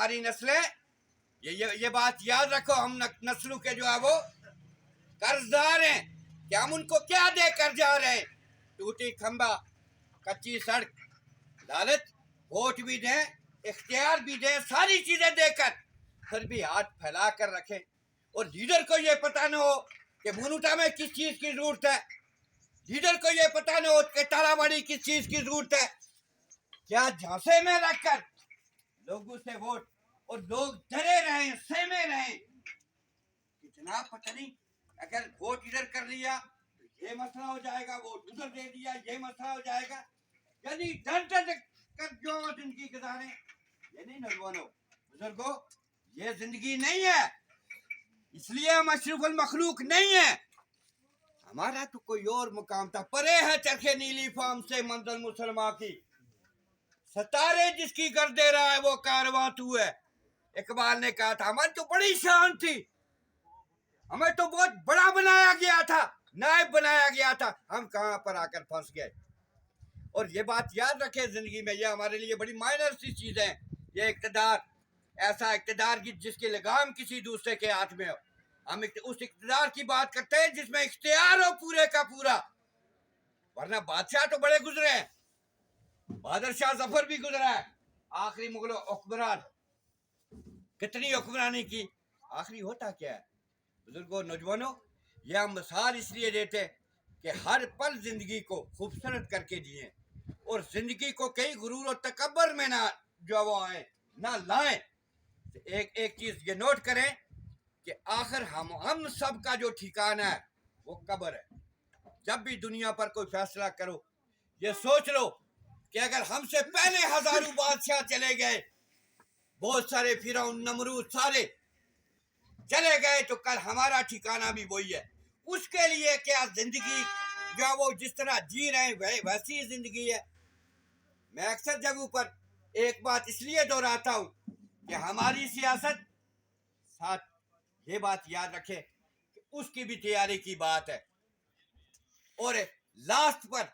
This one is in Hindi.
हमारी नस्लें ये बात याद रखो, हम नस्लों के जो है वो कर्जदार हैं कि हम उनको क्या देकर जा रहे हैं। टूटी खंबा, कच्ची सड़क, लालच, वोट भी दें, इख्तियार भी दें, सारी चीजें देकर फिर भी हाथ फैला कर रखें और लीडर को ये पता न हो कि मुनुटा में किस चीज की जरूरत है, लीडर को ये पता न हो कि ताराबाड़ी किस चीज की जरूरत है। क्या झांसे में रखकर लोगों से वोट और लोग डरे रहे, सहमे रहे, कितना पता नहीं। अगर वोट इधर कर लिया तो ये मसला हो जाएगा, वोट उधर दे दिया ये मसला हो जाएगा, यानी डर डर कर जो जिंदगी गुजारे। ये नहीं नौजवानों, बुजुर्गों, ये जिंदगी नहीं है, इसलिए हम अशरफुल मखलूक नहीं है। हमारा तो कोई और मुकाम था, परे है चरखे नीली फाम से मंजिल मुसलमान की, सतारे जिसकी कर दे रहा है वो कारवां तू है। इकबाल ने कहा था हमारी तो बड़ी शान थी, हमें तो बहुत बड़ा बनाया गया था, नायब बनाया गया था, हम कहां पर आकर फंस गए। और ये बात याद रखें, जिंदगी में ये हमारे लिए बड़ी माइनर सी चीज है। ये इक्तदार, ऐसा इक्तदार की जिसकी लगाम किसी दूसरे के हाथ में हो। हम उस इक्तदार की बात करते हैं जिसमें इख्तियार हो पूरे का पूरा, वरना बादशाह तो बड़े गुजरे हैं, बहादुर शाह जफर भी गुजरा है, आखिरी मुगल हुक्मरान, कितनी हुक्मरानी की, आखिरी होता क्या है। बुजुर्गों, नौजवानों, ये हम मिसाल इसलिए देते कि हर पल जिंदगी को खूबसूरत करके जिए और जिंदगी को कई गुरूर और तकब्बर में ना जो वो आए ना लाएं। एक चीज ये नोट करें कि आखिर हम सब का जो ठिकाना है वो कब्र है। जब भी दुनिया पर कोई फैसला करो ये सोच लो कि अगर हमसे पहले हजारों बादशाह चले गए, बहुत सारे फिरौन नमरूद सारे चले गए, तो कल हमारा ठिकाना भी वही है। उसके लिए क्या जिंदगी जो वो जिस तरह जी रहे हैं वैसी जिंदगी है। मैं अक्सर जगहों पर एक बात इसलिए दोहराता हूं कि हमारी सियासत साथ ये बात याद रखे कि उसकी भी तैयारी की बात है और लास्ट पर